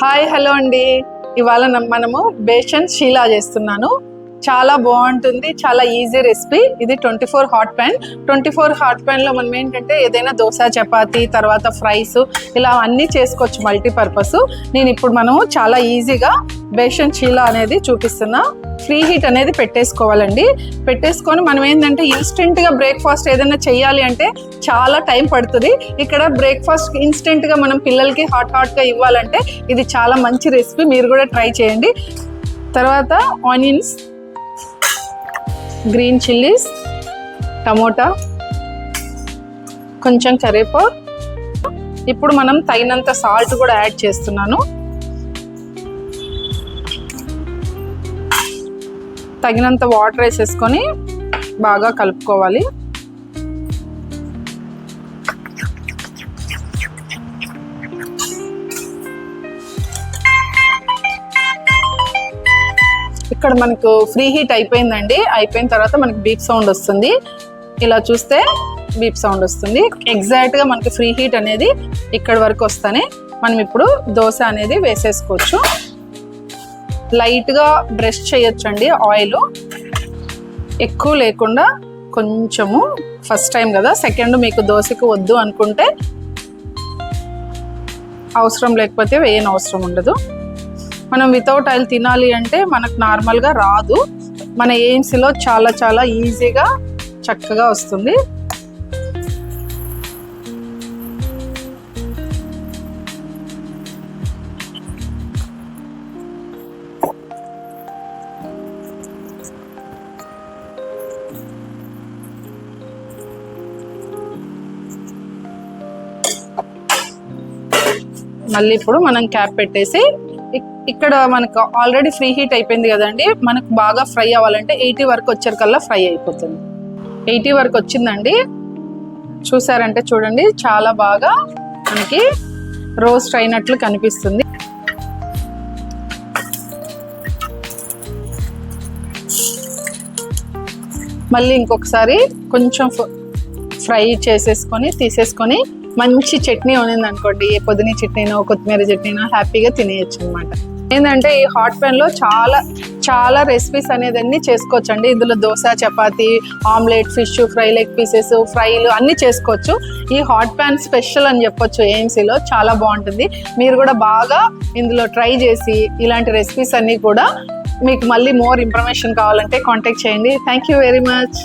Hi hello అండి. ఇవాళ మనము బేసన్ షీలా చేస్తున్నాను. చాలా బాగుంటుంది, చాలా ఈజీ రెసిపీ. ఇది 24 హాట్ ప్యాన్. 24 హాట్ ప్యాన్లో మనం ఏంటంటే ఏదైనా దోశ, చపాతీ, తర్వాత ఫ్రైస్ ఇలా అన్నీ చేసుకోవచ్చు, మల్టీపర్పస్. నేను ఇప్పుడు మనము చాలా ఈజీగా బేసన్ షీలా అనేది చూపిస్తున్నా. ఫ్రీ హీట్ అనేది పెట్టేసుకోవాలండి. పెట్టేసుకొని మనం ఏంటంటే ఇన్స్టెంట్గా బ్రేక్ఫాస్ట్ ఏదైనా చెయ్యాలి అంటే చాలా టైం పడుతుంది. ఇక్కడ బ్రేక్ఫాస్ట్ ఇన్స్టెంట్గా మనం పిల్లలకి హాట్గా ఇవ్వాలంటే ఇది చాలా మంచి రెసిపీ. మీరు కూడా ట్రై చేయండి. తర్వాత ఆనియన్స్, గ్రీన్ చిల్లీస్, టమోటా, కొంచెం కరివేపాకు. ఇప్పుడు మనం తగినంత సాల్ట్ కూడా యాడ్ చేస్తున్నాను. తగినంత వాటర్ వేసేసుకొని బాగా కలుపుకోవాలి. ఇక్కడ మనకు ఫ్రీ హీట్ అయిపోయిందండి. అయిపోయిన తర్వాత మనకి బీప్ సౌండ్ వస్తుంది. ఇలా చూస్తే బీప్ సౌండ్ వస్తుంది. ఎగ్జాక్ట్గా మనకి ఫ్రీ హీట్ అనేది ఇక్కడి వరకు వస్తేనే మనం ఇప్పుడు దోశ అనేది వేసేసుకోవచ్చు. లైట్గా బ్రష్ చేయొచ్చండి. ఆయిల్ ఎక్కువ లేకుండా కొంచెము. ఫస్ట్ టైం కదా, సెకండ్ మీకు దోశకు వద్దు అనుకుంటే అవసరం లేకపోతే వేయని అవసరం ఉండదు. మనం వితౌట్ ఆయిల్ తినాలి అంటే మనకు నార్మల్గా రాదు. మన ఎయిమ్స్లో చాలా చాలా ఈజీగా చక్కగా వస్తుంది. మళ్ళీ ఇప్పుడు మనం క్యాప్ పెట్టేసి, ఇక్కడ మనకు ఆల్రెడీ ఫ్రీ హీట్ అయిపోయింది కదండి. మనకు బాగా ఫ్రై అవ్వాలంటే 80 వరకు వచ్చేకల్లా ఫ్రై అయిపోతుంది. 80 వరకు వచ్చిందండి. చూసారంటే చూడండి, చాలా బాగా మనకి రోస్ట్ అయినట్లు కనిపిస్తుంది. మళ్ళీ ఇంకొకసారి కొంచెం ఫ్రై చేసేసుకొని తీసేసుకొని మంచి చట్నీ ఉన్నింది అనుకోండి, ఏ పొద్దున చట్నీనో కొత్తిమీర చట్నీనో హ్యాపీగా తినేయచ్చు అనమాట. ఏంటంటే ఈ హాట్ ప్యాన్లో చాలా చాలా రెసిపీస్ అనేది అన్నీ చేసుకోవచ్చండి. ఇందులో dosa, chapati, omelette, fish fry, leg pieces, ఫ్రైలు అన్నీ చేసుకోవచ్చు. ఈ హాట్ ప్యాన్ స్పెషల్ అని చెప్పొచ్చు. ఏఎంసీలో చాలా బాగుంటుంది. మీరు కూడా బాగా ఇందులో ట్రై చేసి ఇలాంటి రెసిపీస్ అన్నీ కూడా మీకు మళ్ళీ మోర్ ఇన్ఫర్మేషన్ కావాలంటే కాంటాక్ట్ చేయండి. Thank you very much.